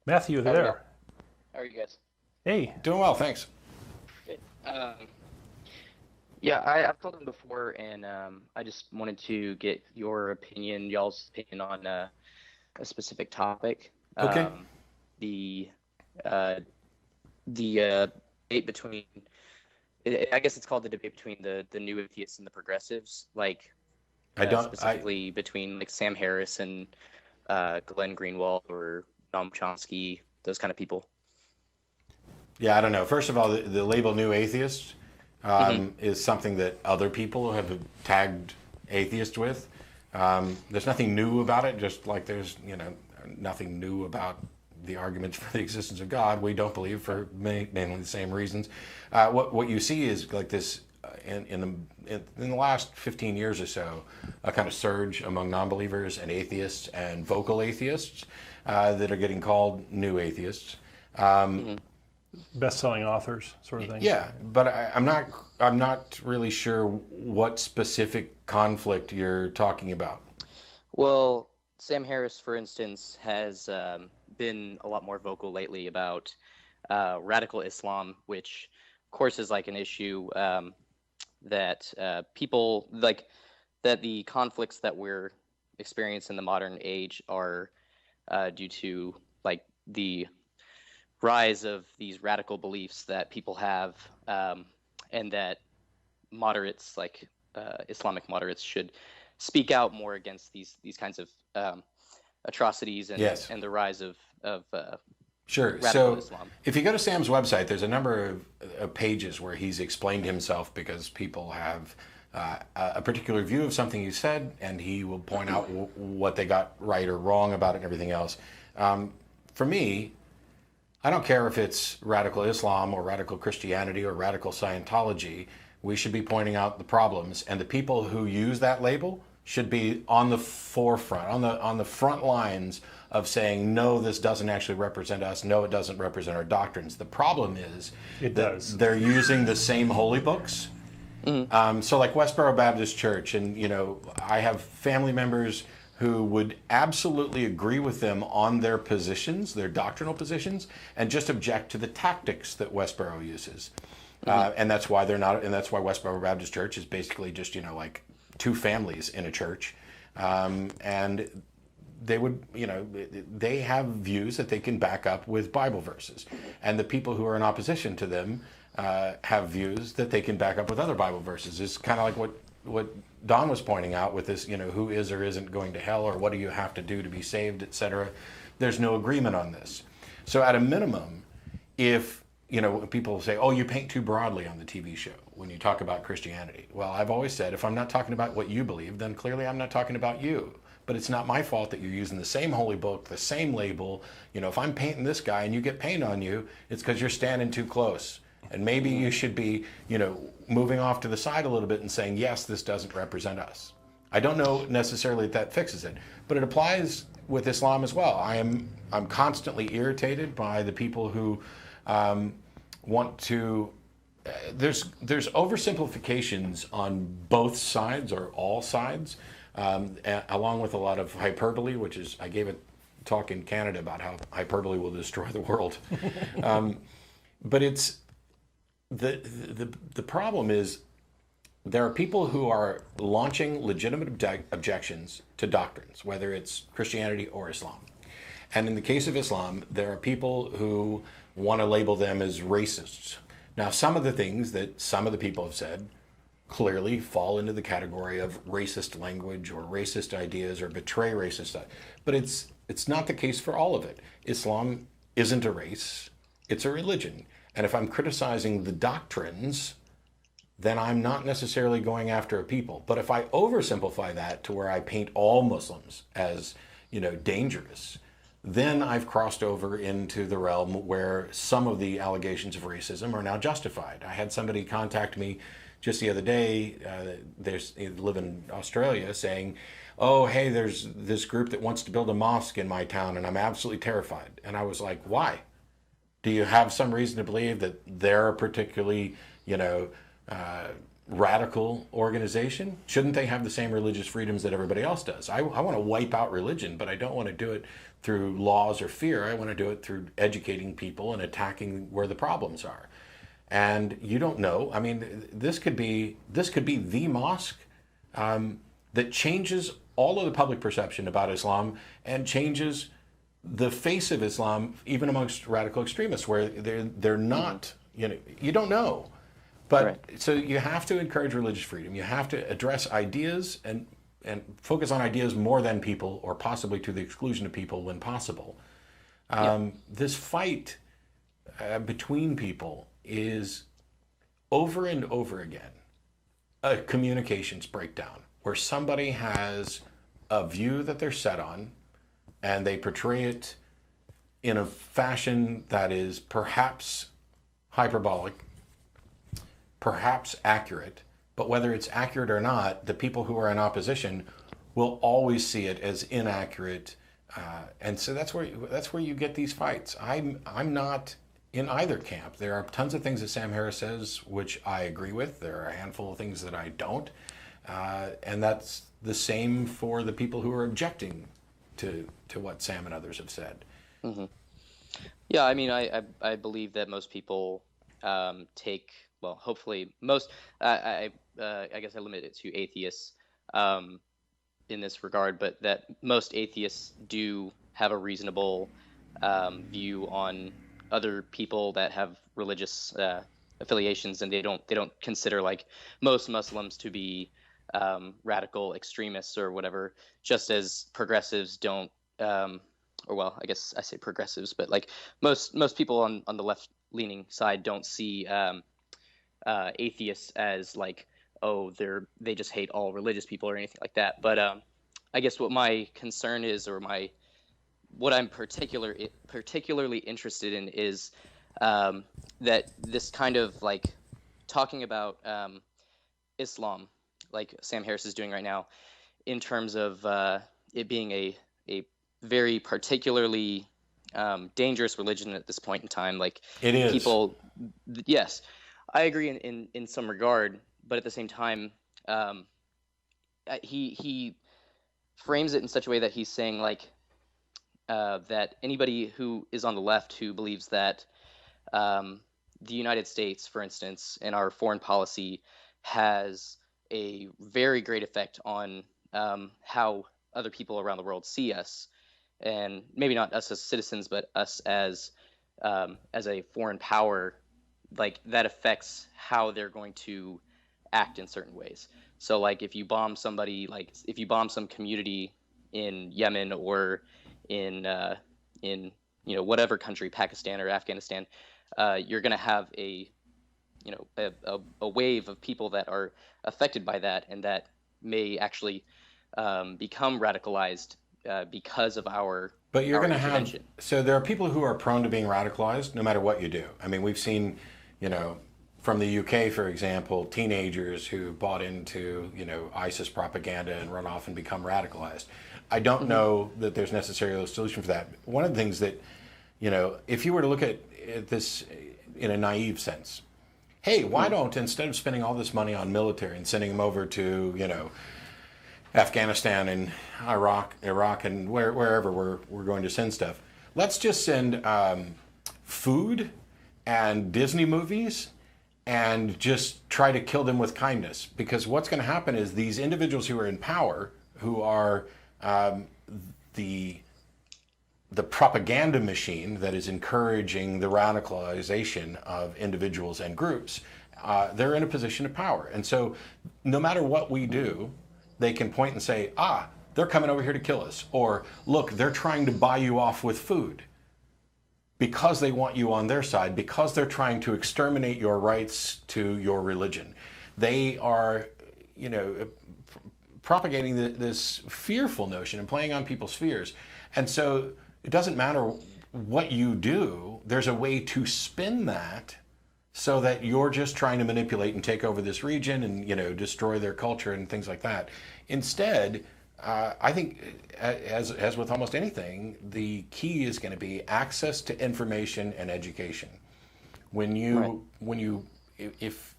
Matthew, How we go? there. How are you guys? Hey, Doing well, thanks. Good. Yeah, I've called him before, and I just wanted to get your opinion, y'all's opinion on a specific topic. Okay. The uh, the debate between, I guess it's called the debate between the new atheists and the progressives, like I don't, I, specifically between like Sam Harris and Glenn Greenwald or Noam Chomsky, those kind of people. yeah, I don't know. First of all, the label new atheist Hmm. is something that other people have tagged atheist with. There's nothing new about it, just like there's, nothing new about the arguments for the existence of God. We don't believe for mainly the same reasons. What you see is like this in the last 15 years or so, a kind of surge among non-believers and atheists and vocal atheists that are getting called new atheists. Hmm. best-selling authors, sort of thing. Yeah, but I'm not really sure what specific conflict you're talking about. Well, Sam Harris, for instance, has been a lot more vocal lately about radical Islam, which, of course, is like an issue that people like that the conflicts that we're experiencing in the modern age are due to like the rise of these radical beliefs that people have, and that moderates, like Islamic moderates, should speak out more against these kinds of atrocities and Yes. and the rise of Sure. radical So Islam. if you go to Sam's website, there's a number of pages where he's explained himself because people have a particular view of something he said, and he will point out what they got right or wrong about it and everything else. For me, I don't care if it's radical Islam or radical Christianity or radical Scientology. We should be pointing out the problems, and the people who use that label should be on the forefront, on the front lines of saying, no, this doesn't actually represent us. No, it doesn't represent our doctrines. The problem is It that does. they're using the same holy books. So like Westboro Baptist Church, and I have family members who would absolutely agree with them on their positions, their doctrinal positions, and just object to the tactics that Westboro uses. And that's why they're not, and that's why Westboro Baptist Church is basically just, like two families in a church. And they would, they have views that they can back up with Bible verses. And the people who are in opposition to them have views that they can back up with other Bible verses. It's kind of like what Don was pointing out with this, who is or isn't going to hell, or what do you have to do to be saved, etc. There's no agreement on this. So at a minimum, if people say, oh, you paint too broadly on the TV show when you talk about Christianity. Well, I've always said, if I'm not talking about what you believe, then clearly I'm not talking about you. But it's not my fault that you're using the same holy book, the same label. If I'm painting this guy and you get paint on you, it's because you're standing too close. And maybe you should be, moving off to the side a little bit and saying, yes, this doesn't represent us. I don't know necessarily that fixes it, but it applies with Islam as well. I'm constantly irritated by the people who want to. There's oversimplifications on both sides or all sides, along with a lot of hyperbole, which is, I gave a talk in Canada about how hyperbole will destroy the world. But it's the problem is there are people who are launching legitimate objections to doctrines, whether it's Christianity or Islam. And in the case of Islam, there are people who want to label them as racists. Now, some of the things that some of the people have said clearly fall into the category of racist language or racist ideas or betray racist. But it's not the case for all of it. Islam isn't a race, it's a religion. And if I'm criticizing the doctrines, then I'm not necessarily going after a people. But if I oversimplify that to where I paint all Muslims as, dangerous, then I've crossed over into the realm where some of the allegations of racism are now justified. I had somebody contact me just the other day, they live in Australia, saying, oh, hey, there's this group that wants to build a mosque in my town, and I'm absolutely terrified. And I was like, why? Do you have some reason to believe that they're a particularly, radical organization, shouldn't they have the same religious freedoms that everybody else does? I want to wipe out religion, but I don't want to do it through laws or fear. I want to do it through educating people and attacking where the problems are. And you don't know. I mean, this could be the mosque that changes all of the public perception about Islam and changes the face of Islam, even amongst radical extremists, where they're not. You don't know. But Right. so you have to encourage religious freedom. You have to address ideas and focus on ideas more than people, or possibly to the exclusion of people when possible. This fight between people is over and over again a communications breakdown, where somebody has a view that they're set on and they portray it in a fashion that is perhaps hyperbolic, perhaps accurate, but whether it's accurate or not, the people who are in opposition will always see it as inaccurate, and so that's where you get these fights. I'm not in either camp. There are tons of things that Sam Harris says which I agree with. There are a handful of things that I don't, and that's the same for the people who are objecting to what Sam and others have said. Mm-hmm. Yeah, I mean, I believe that most people take, well, hopefully most, I guess I limit it to atheists in this regard, but that most atheists do have a reasonable view on other people that have religious affiliations, and they don't consider, like most Muslims, to be radical extremists or whatever, just as progressives don't, or well, I guess I say progressives, but like most people on the left-leaning side don't see atheists as like, oh, they just hate all religious people or anything like that. But I guess what my concern is, or what I'm particularly interested in, is that this kind of like talking about Islam, like Sam Harris is doing right now, in terms of it being a very particularly dangerous religion at this point in time. Like, it is. People, yes, I agree in some regard, but at the same time, he frames it in such a way that he's saying like that anybody who is on the left who believes that the United States, for instance, and our foreign policy has a very great effect on how other people around the world see us, and maybe not us as citizens, but us as a foreign power, like that affects how they're going to act in certain ways. So like if you bomb somebody, like if you bomb some community in Yemen or in whatever country, Pakistan or Afghanistan, you're going to have a wave of people that are affected by that, and that may actually become radicalized because of our But you're going to have, intervention. so there are people who are prone to being radicalized no matter what you do. I mean, we've seen, from the UK, for example, teenagers who bought into, ISIS propaganda and run off and become radicalized. I don't know that there's necessarily a solution for that. One of the things that, if you were to look at this in a naive sense, hey, why don't, instead of spending all this money on military and sending them over to, Afghanistan and Iraq and wherever we're going to send stuff, let's just send food and Disney movies and just try to kill them with kindness. Because what's going to happen is these individuals who are in power, who are the propaganda machine that is encouraging the radicalization of individuals and groups, they're in a position of power. And so no matter what we do, they can point and say, they're coming over here to kill us. Or, look, they're trying to buy you off with food because they want you on their side, because they're trying to exterminate your rights to your religion. They are, propagating this fearful notion and playing on people's fears. And so it doesn't matter what you do, there's a way to spin that so that you're just trying to manipulate and take over this region and destroy their culture and things like that. Instead, I think, as with almost anything, the key is going to be access to information and education. If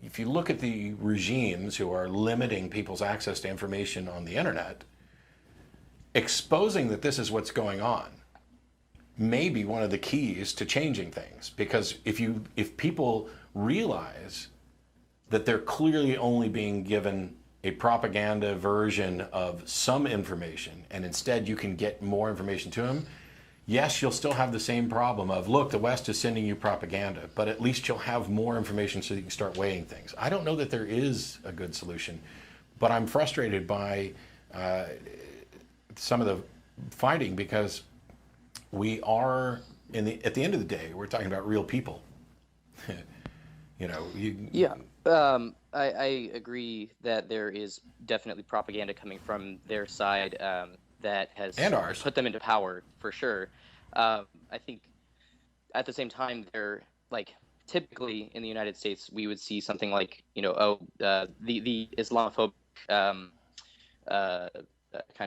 if you look at the regimes who are limiting people's access to information on the internet, exposing that this is what's going on may be one of the keys to changing things. Because if people realize that they're clearly only being given a propaganda version of some information, and instead you can get more information to them, yes, you'll still have the same problem of, look, the West is sending you propaganda, but at least you'll have more information so you can start weighing things. I don't know that there is a good solution, but I'm frustrated by some of the fighting, because we are, at the end of the day, we're talking about real people. Yeah. I agree that there is definitely propaganda coming from their side that has and ours put them into power, for sure. I think at the same time, they're like, typically in the United States, we would see something like, the Islamophobic kind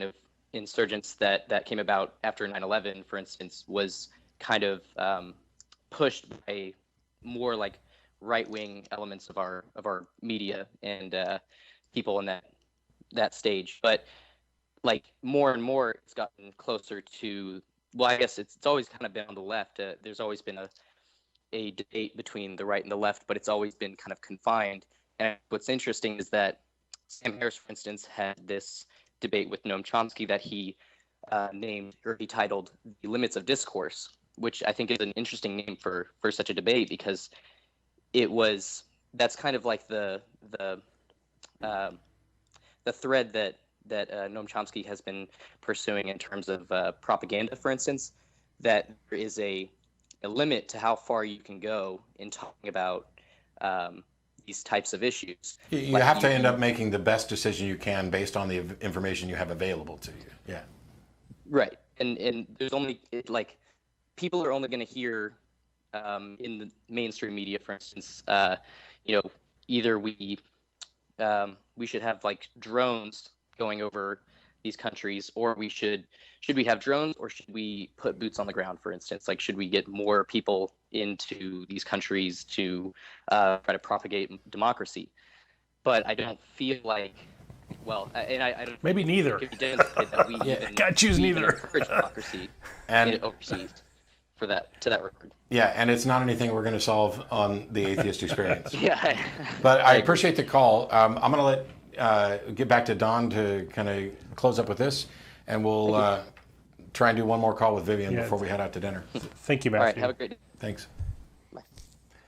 of insurgents that came about after 9/11, for instance, was kind of pushed by more like right-wing elements of our media and people in that stage. But like more and more, it's gotten closer to, well, I guess it's always kind of been on the left. There's always been a debate between the right and the left, but it's always been kind of confined. And what's interesting is that Sam Harris, for instance, had this debate with Noam Chomsky that he he titled "The Limits of Discourse," which I think is an interesting name for such a debate, because that's kind of like the thread that Noam Chomsky has been pursuing in terms of propaganda, for instance, that there is a limit to how far you can go in talking about these types of issues. You have to end up making the best decision you can based on the information you have available to you. Yeah. Right. And there's only, people are only going to hear in the mainstream media, for instance, either we should have like drones going over these countries, or should we have drones, or should we put boots on the ground, for instance? Like, should we get more people into these countries to try to propagate democracy? But I don't feel like, well, and I don't. Maybe neither. That we Gotta choose neither. Encourage democracy and overseas to that regard. Yeah, and it's not anything we're going to solve on the Atheist Experience. Yeah. But I appreciate the call. I'm going to let get back to Don to kind of close up with this, and we'll try and do one more call with Vivian before we head out to dinner. Thank you, Matthew. All right, have a great day. Thanks.